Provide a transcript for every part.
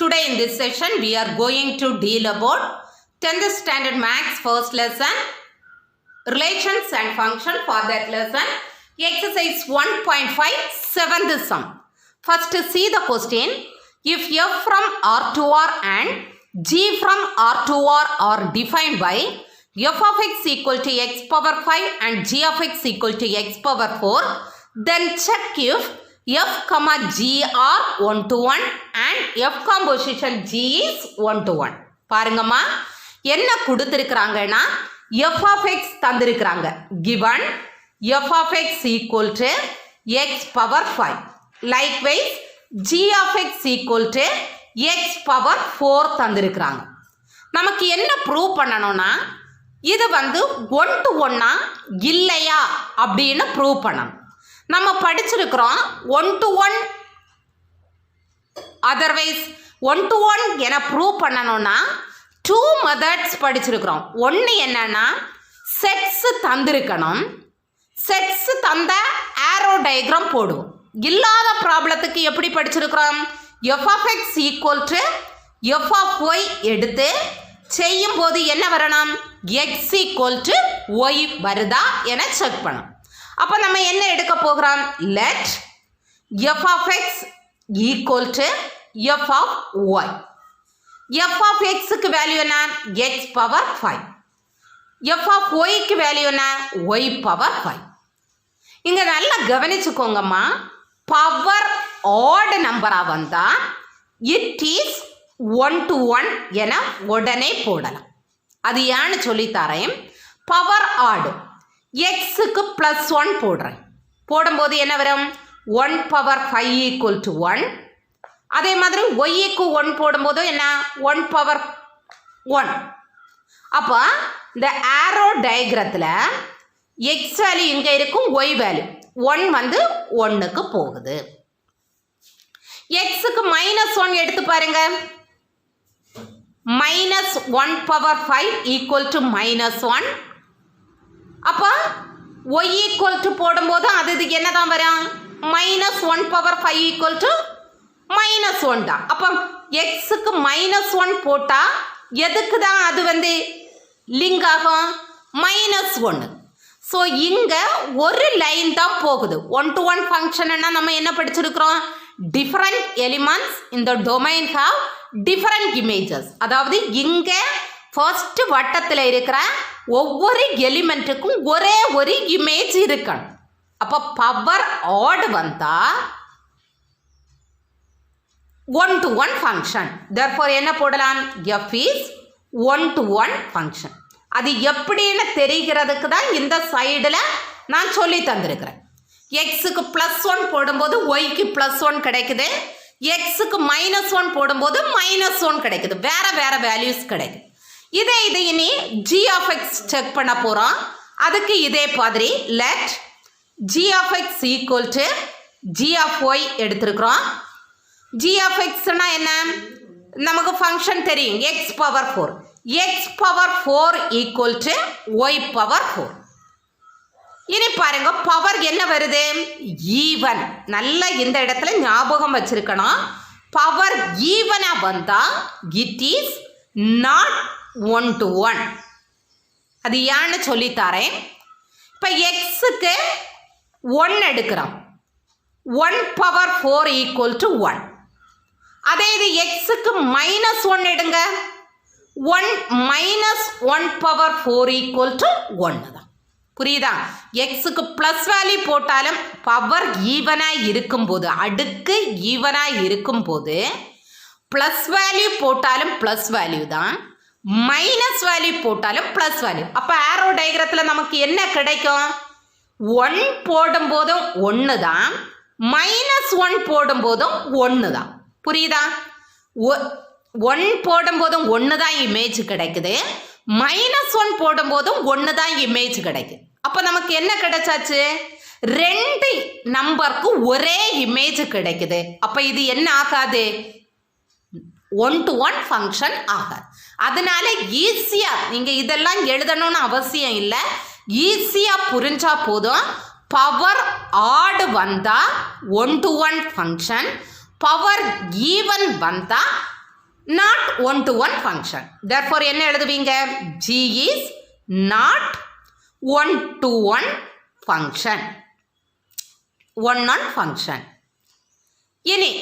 Today in this session we are going to deal about 10th standard maths first lesson relations and function. For that lesson exercise 1.5 7th sum. First see the question. If f from R to R and g from R to R are defined by f of x equal to x power 5 and g of x equal to x power 4, then check if f comma g are 1 to 1 and f composition g is 1 to 1. பாருங்கம்மா என்ன கொடுத்திருக்காங்கன்னா f of x தந்திருக்காங்க. given f of x equal to x power 5. likewise g of x equal to x power 4 தந்திருக்காங்க. நமக்கு என்ன prove பண்ணணும்னா இது வந்து 1 to 1 இல்லையா அப்படின்னு ப்ரூவ் பண்ணணும். நம்ம படிச்சிருக்கிறோம் 1 to 1 அதர்வைஸ் 1 to 1 என ப்ரூவ் பண்ணணும்னா 2 மெத்தட்ஸ் படிச்சிருக்கிறோம். ஒன்று என்னன்னா செட்ஸ் தந்திருக்கணும். செட்ஸ் தந்த ஆரோ டயக்ராம் போடுவோம். இல்லாத ப்ராப்ளத்துக்கு எப்படி படிச்சிருக்கிறோம்? F of x equal to f of y எடுத்து செய்யும் போது என்ன வரணும்? எக்ஸ் ஈக்குவல் டு ஒய் வருதா என செக் பண்ணணும். அப்போ நம்ம என்ன எடுக்க போகிறோம்? Let f of x equal to f of y. F of எக்ஸுக்கு வேல்யூ என்ன? X power 5. எஃப் ஆஃப் ஒய்க்கு வேல்யூ என்ன? Y power 5. இங்கே நல்லா கவனிச்சுக்கோங்கம்மா. பவர் ஆட் நம்பராக வந்தால் இட் இஸ் 1 to 1 என உடனே போடலாம். அது ஏன்னு சொல்லித்தரேன். பவர் ஆடு எக்ஸுக்கு +1 போடுறேன். போடும்போது என்ன வரும்? 1 பவர் 5 ஈக்குவல் டு 1. அதே மாதிரி ஒய்க்கு 1 போடும்போது என்ன? 1 பவர் 1. அப்போ இந்த ஆரோ டயக்ரத்தில் எக்ஸ் வேல்யூ இங்கே இருக்கும், ஒய் வேல்யூ 1 வந்து 1க்கு போகுது. எக்ஸுக்கு -1 எடுத்து பாருங்க. -1 பவர் 5 ஈக்குவல் டு -1. அப்போ ஒய் ஈக்குவல் டு போடும்போது அது என்ன தான் வரும்? -1 பவர் 5 ஈக்குவல் டு -1 தான். அப்போ எக்ஸுக்கு -1 போட்டால் எதுக்கு தான் அது வந்து லிங்க் ஆகும்? -1. ஸோ இங்கே ஒரு லைன் தான் போகுது. 1 to 1 ஃபங்க்ஷன்னா நம்ம என்ன படிச்சிருக்கிறோம்? டிஃப்ரெண்ட் எலிமெண்ட்ஸ் இந்த டொமைன் ஹாவ் டிஃப்ரெண்ட் இமேஜஸ். அதாவது இங்கே ஃபர்ஸ்ட் வட்டத்தில் இருக்கிற ஒவ்வொரு எலிமெண்ட்டுக்கும் ஒரே ஒரு இமேஜ் இருக்கணும். அப்போ பவர் ஆட் வந்தால் 1 to 1 ஃபங்க்ஷன். therefore என்ன போடலாம்? f is 1 to 1 function. அது எப்படின்னு தெரிகிறதுக்கு தான் இந்த சைடில் நான் சொல்லி தந்திருக்கிறேன். எக்ஸுக்கு +1 போடும்போது ஒய்க்கு +1 கிடைக்குது. எக்ஸுக்கு -1 போடும்போது -1 கிடைக்குது. வேற வேற வேல்யூஸ் கிடைக்குது. இது இனி g of x செக் பண்ண போகிறோம். அதுக்கு இதே மாதிரி let g of x equal to g of y எடுத்துருக்குறோம். g of xனா என்ன? நமக்கு ஃபங்க்ஷன் தெரியும், x power 4. x power 4 equal to y power 4. இனி பாருங்க பவர் என்ன வருது? ஈவன். நல்ல இந்த இடத்துல ஞாபகம் வச்சிருக்கணும். பவர் ஈவனா வந்தா இட் இஸ் நாட் 1 to 1. அது ஏன்னு சொல்லித்தரேன். இப்போ எக்ஸுக்கு 1 எடுக்கிறோம். 1 பவர் 4 ஈக்குவல் டு 1. அதே இது எக்ஸுக்கு -1 எடுங்க. 1 பவர் 4 ஈக்குவல் டு 1 தான். புரியுதா? எக்ஸுக்கு ப்ளஸ் வேல்யூ போட்டாலும் பவர் ஈவனாக இருக்கும்போது, அடுக்கு ஈவனாக இருக்கும்போது ப்ளஸ் வேல்யூ போட்டாலும் ப்ளஸ் வேல்யூ தான், மைனஸ் வேல்யூ போட்டாலும் ப்ளஸ் வேல்யூ. அப்போ ஆரோ டயக்ரத்தில் நமக்கு என்ன கிடைக்கும்? 1 போடும்போதும் 1 தான், -1 போடும்போதும் 1 தான். புரியுதா? 1 போடும்போதும் 1 தான் இமேஜ் கிடைக்குது, -1 போடும்போதும் 1 தான் இமேஜ் கிடைக்குது. அப்போ நமக்கு என்ன கிடைச்சாச்சு? 2 நம்பருக்கு ஒரே இமேஜ் கிடைக்குது. அப்போ இது என்ன ஆகாது? 1 to 1 ஃபங்க்ஷன் ஆகாது. அதனால ஈஸியாக நீங்கள் இதெல்லாம் எழுதணும்னு அவசியம் இல்லை. ஈஸியாக புரிஞ்சா போதும். பவர் ஆட் வந்தால் 1 to 1 ஃபங்க்ஷன், பவர் ஈவன் வந்தால் not one to one function. Therefore என்ன எழுதுவீங்க? G is not one to one function. One on function. இனி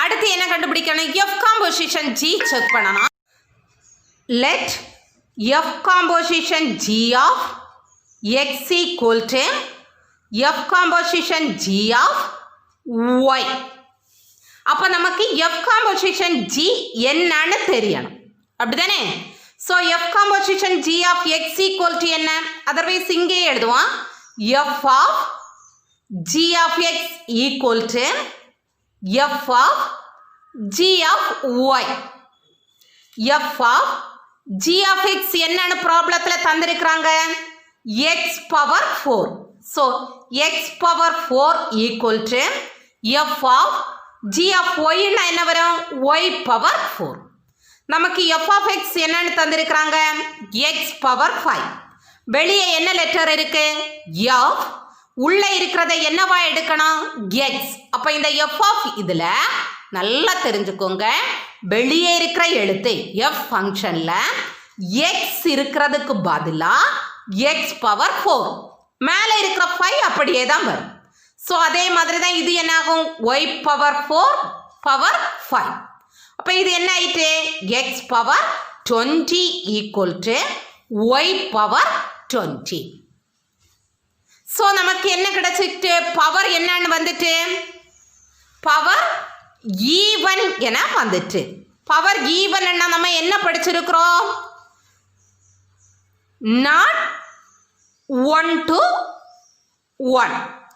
அடுத்து என்ன கண்டுபிடிக்கணும்? F composition G செக் பண்ணணும். Let F composition G of X equal to F composition G of Y. அப்போ நமக்கு F composition G என்னன்னு தெரியணும், அப்படிதானே? So F composition G of X equal to என்ன? அதர்வைஸ் இங்கே எழுதுவோம். F of G of X equal to F of G of Y. F of G of X என்னன்னு ப்ராப்ளத்தில் தந்திருக்கிறாங்க? X power 4. So X power 4 equal to F of G of Y என்ன வரும்? Y power 4. நமக்கு F of X என்னன்னு தந்திருக்கிறாங்க? X power 5. வெளியே என்ன letter இருக்கு? F. உள்ள இருக்கிறத என்னவா எடுக்கணும்? X. அப்ப இந்த F of இதுல நல்லா தெரிஞ்சுக்கோங்க, வெளியே இருக்கிற எழுத்து F ஃபங்க்ஷன்ல X இருக்கிறதுக்கு பதிலா X பவர் 4, மேலே இருக்கிற 5 அப்படியே தான் வரும். ஸோ அதே மாதிரி தான் இது என்ன ஆகும்? Y power 4 power 5. அப்போ இது என்ன ஆயிட்டு? X power 20 equal to Y power 20. So நமக்கு என்ன கிடைச்சிட்டு? பவர் என்னன்னு வந்துட்டு பவர் ஈவன் என வந்துட்டு. பவர் ஈவன் நம்ம என்ன படிச்சிருக்கிறோம்? நாட் 1 to 1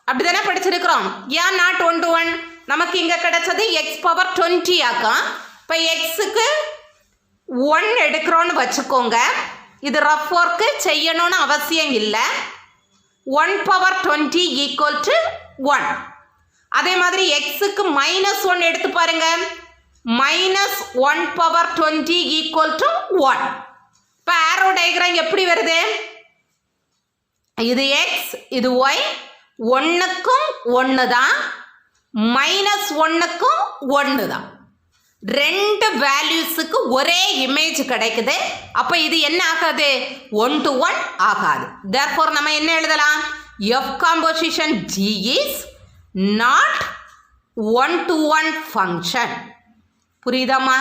அப்படிதானே படிச்சிருக்கிறோம். ஏன் நாட் 1 to 1? நமக்கு இங்க கிடைச்சது X பவர் 20 ஆக்கும். இப்போ Xக்கு 1 எடுக்கிறோன்னு வச்சுக்கோங்க. இது ரஃப் ஒர்க்கு செய்யணும்னு அவசியம் இல்லை. 1 பவர் 20 ஈக்குவல் டு 1. அதே மாதிரி Xக்கு -1 எடுத்து பாருங்க. -1 பவர் 20 ஈக்குவல் டு 1. இப்போ ஆரோ டயக்ராம் எப்படி வருது? இது X, இது Y. 1க்கும் 1 தான், -1க்கும் 1 தான். ரெண்டு வேல்யூஸுக்கு ஒரே இமேஜ் கிடைக்குது. அப்போ இது என்ன ஆகாது? 1 to 1 ஆகாது. therefore நம்ம என்ன எழுதலாம்? F composition G is not 1 to 1 function. புரியுதாம்மா?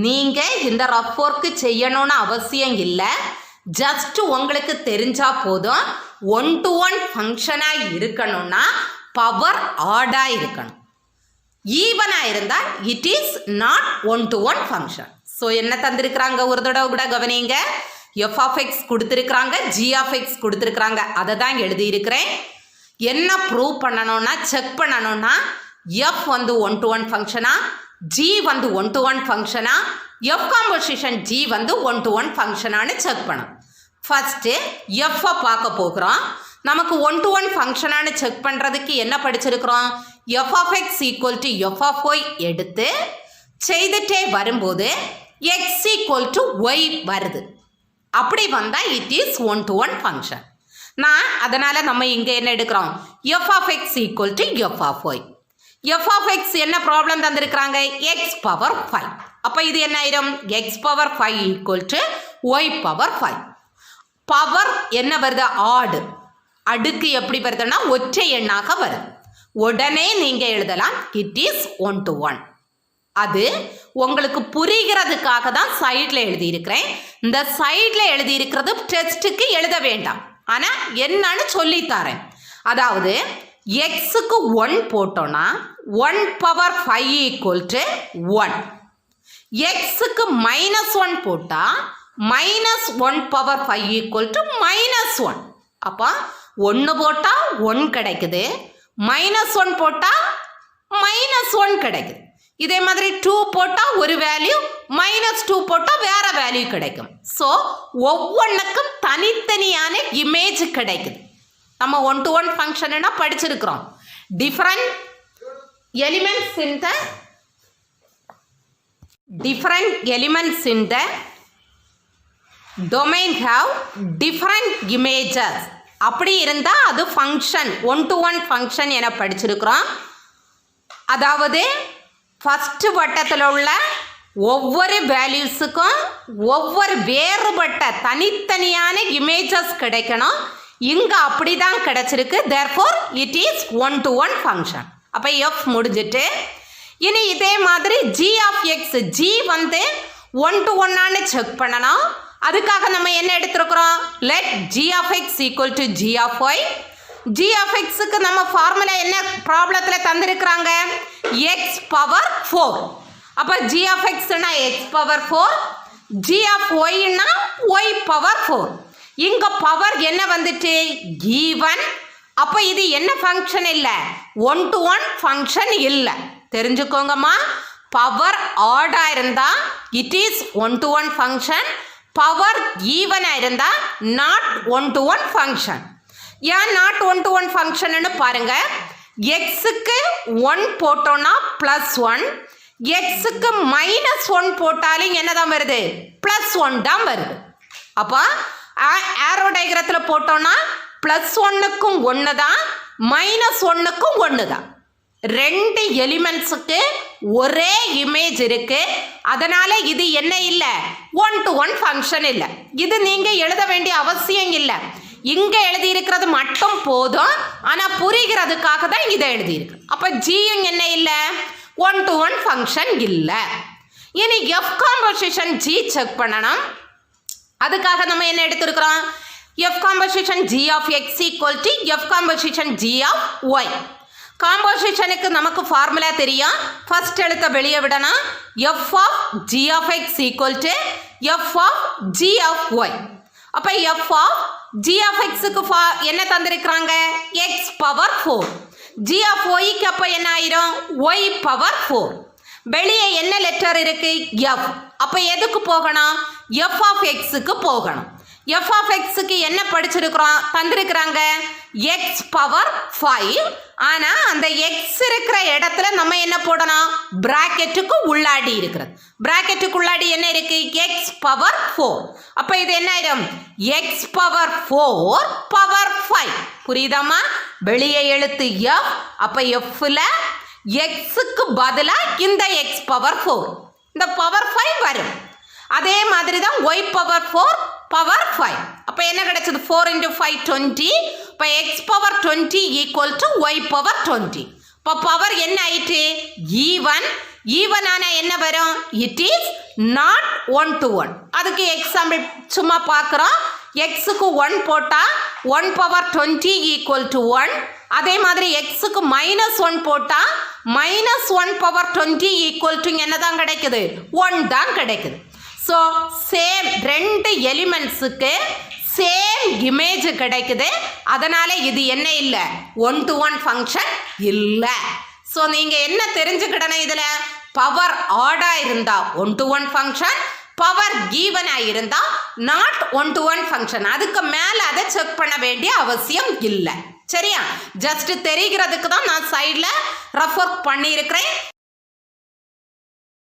நீங்கள் இந்த ரஃப் ஒர்க்கு செய்யணும்னு அவசியம் இல்லை. ஜஸ்ட் உங்களுக்கு தெரிஞ்சா போதும். 1 to 1 ஃபங்க்ஷனாக இருக்கணும்னா பவர் ஆடாக இருக்கணும். ஈவனாக இருந்தால் it is not 1 to 1 function. So என்ன தந்திருக்கிறாங்க? ஒரு தடவை கூட கவனிங்க. F of X கொடுத்துருக்குறாங்க, G of X கொடுத்துருக்குறாங்க. அதை தான் எழுதியிருக்கிறேன். என்ன ப்ரூவ் பண்ணணும்னா, செக் பண்ணணும்னா F வந்து 1 to 1 ஃபங்க்ஷனா, G வந்து 1 to 1 ஃபங்க்ஷனா, F காம்போசிஷன் G வந்து 1 to 1 ஃபங்க்ஷனானு செக் பண்ணணும். ஃபஸ்ட்டு F-ஐ பார்க்க போகிறோம். நமக்கு 1 to 1 ஃபங்க்ஷனானு செக் பண்ணுறதுக்கு என்ன படிச்சிருக்கிறோம்? F of X equal to F of Y எடுத்து செய்துட்டே வரும்போது X equal to Y வருது. அப்படி வந்தால் இட் இஸ் 1 to 1 ஃபங்க்ஷன். அதனால் நம்ம இங்கே என்ன எடுக்கிறோம்? F of X equal to F of Y. F of X என்ன ப்ராப்ளம் தந்திருக்கிறாங்க? X power 5. அப்போ இது என்ன ஆயிரும்? X power 5 equal to Y power 5. Power என்ன வருது? ஆடு. அடுக்கு எப்படி வருதுன்னா ஒற்றை எண்ணாக வருது. உடனே நீங்கள் எழுதலாம் இட் இஸ் 1 to 1. அது உங்களுக்கு புரிகிறதுக்காக தான் சைடில் எழுதியிருக்கிறேன். இந்த சைடில் எழுதியிருக்கிறது டெஸ்ட்டுக்கு எழுத வேண்டாம், ஆனால் என்னன்னு சொல்லித்தரேன். அதாவது எக்ஸுக்கு 1 போட்டோன்னா 1 பவர் 5 ஈக்குவல் டு 1. எக்ஸுக்கு -1 போட்டால் -1 பவர் 5 ஈக்குவல் டு -1. அப்போ 1 போட்டால் 1 கிடைக்குது, -1 போட்டால் -1 கிடைக்குது. இதே மாதிரி 2 போட்டால் ஒரு வேல்யூ, -2 போட்டால் வேற வேல்யூ கிடைக்கும். ஸோ ஒவ்வொன்றுக்கும் தனித்தனியான இமேஜ் கிடைக்குது. நம்ம 1 to 1 ஃபங்க்ஷன்னா படிச்சிருக்கிறோம். Different elements in the domain have different images. அப்படி இருந்தால் அது ஃபங்க்ஷன் 1 to 1 ஃபங்க்ஷன் என படிச்சிருக்கிறோம். அதாவது ஃபஸ்ட்டு வட்டத்தில் உள்ள ஒவ்வொரு வேல்யூஸுக்கும் ஒவ்வொரு வேறுபட்ட தனித்தனியான இமேஜஸ் கிடைக்கணும். இங்கே அப்படி தான் கிடைச்சிருக்கு. Therefore it is 1-to-1 function. அப்போ எஃப் முடிஞ்சிட்டு இனி இதே மாதிரி ஜி ஆஃப் எக்ஸ் ஜி வந்து 1-to-1 செக் பண்ணணும். அதுக்காக நம்ம என்ன எடுத்துருக்குறோம்? Let g of x equal to g of y. G of எக்ஸுக்கு நம்ம ஃபார்முலா என்ன ப்ராப்ளத்தில் தந்திருக்கிறாங்க? X power 4. அப்போ ஜி ஆஃப் எக்ஸ்னா எக்ஸ் பவர் 4, ஜி ஆஃப் ஒய்னா ஒய் பவர் 4. இங்கே பவர் என்ன வந்துட்டு? ஈவன். அப்போ இது என்ன ஃபங்க்ஷன் இல்லை? 1-to-1 ஃபங்க்ஷன் இல்லை. தெரிஞ்சுக்கோங்கம்மா, பவர் ஆடாக இருந்தால் it is 1-to-1 function. Power ஈவனாக இருந்தால் நாட் 1-to-1 ஃபங்க்ஷன். ஏன் நாட் 1-to-1 ஃபங்க்ஷன்னு பாருங்கள். எக்ஸுக்கு 1 போட்டோன்னா +1, எக்ஸுக்கு -1 போட்டாலும் என்ன தான் வருது? +1 தான் வருது. அப்போ ஆரோ டயக்ராத்தில் போட்டோன்னா +1க்கும் 1 தான், -1க்கும் 1 தான். 2 எலிமெண்ட்ஸுக்கு ஒரே இமேஜ் இருக்கு. அதனால இது என்ன இல்லை? 1-to-1 ஃபங்க்ஷன் இல்லை. இது நீங்கள் எழுத வேண்டிய அவசியம் இல்லை. இங்கே எழுதியிருக்கிறது மட்டும் போதும். ஆனால் புரிகிறதுக்காக தான் இதை எழுதியிருக்கு. அப்போ ஜியும் என்ன இல்லை? 1-to-1 ஃபங்க்ஷன் இல்லை. இனி எஃப் காம்போசிஷன் ஜி செக் பண்ணணும். அதுக்காக நம்ம என்ன எடுத்துருக்கிறோம்? F composition g of x equal to f composition g of y. காம்போசிஷனுக்கு நமக்கு ஃபார்முலா தெரியும். ஃபர்ஸ்ட் எழுத்த வெளியே விடணும். F of g of x equal to f of g of y. அப்போ எஃப் ஆஃப் ஜி ஆஃப் எக்ஸுக்கு என்ன தந்திருக்கிறாங்க? X power 4. ஜி ஆஃப் ஒய்க்கு அப்போ என்ன ஆயிரும்? Y power 4. வெளியே என்ன லெட்டர் இருக்கு? எஃப். அப்போ எதுக்கு போகணும்? எஃப் ஆஃப் எக்ஸுக்கு போகணும். எஃப் ஆஃப் எக்ஸுக்கு என்ன படிச்சிருக்கிறோம்? தந்திருக்கிறாங்க எக்ஸ் பவர் 5. ஆனால் அந்த எக்ஸ் இருக்கிற இடத்துல நம்ம என்ன போடணும்? பிராக்கெட்டுக்கு உள்ளாடி இருக்கிறது. பிராக்கெட்டுக்கு உள்ளாடி என்ன இருக்கு? X power 4. அப்போ இது என்ன ஆயிடும்? X power 4 power 5. புரியுதாம்மா? வெளியே எழுத்து எஃப். அப்போ எஃப்ல எக்ஸுக்கு பதிலாக இந்த எக்ஸ் பவர் 4, இந்த பவர் 5 வரும். அதே மாதிரி தான் ஒய் பவர் 4 பவர் 5. அப்போ என்ன கிடைச்சது? 4 × 5 20. இப்போ x power 20 equal to y power 20. இப்போ பவர் என்ன ஆயிட்டு? ஈவன். ஈவன் ஆனால் என்ன வரும்? It is not 1-to-1. அதுக்கு எக்ஸாம்பிள் சும்மா பார்க்குறோம். எக்ஸுக்கு 1 போட்டால் 1 பவர் 20 ஈக்குவல் டு 1. அதே மாதிரி எக்ஸுக்கு -1 போட்டால் -1 பவர் 20 ஈக்குவல் டு என்ன தான் கிடைக்குது? 1 தான் கிடைக்குது. ஸோ சேம் 2 எலிமெண்ட்ஸுக்கு சேம் இமேஜ் கிடைக்குது. அதனால் இது என்ன இல்லை? 1-to-1 ஃபங்க்ஷன் இல்லை. ஸோ நீங்கள் என்ன தெரிஞ்சுக்கிடணும் இதில்? பவர் ஆடாக இருந்தால் 1-to-1 ஃபங்க்ஷன், பவர் ஈவனாக இருந்தால் நாட் 1-to-1 ஃபங்க்ஷன். அதுக்கு மேலே அதை செக் பண்ண வேண்டிய அவசியம் இல்லை. சரியா? ஜஸ்ட் தெரிகிறதுக்கு தான் நான் சைடில் ரெஃபர் பண்ணியிருக்கிறேன்.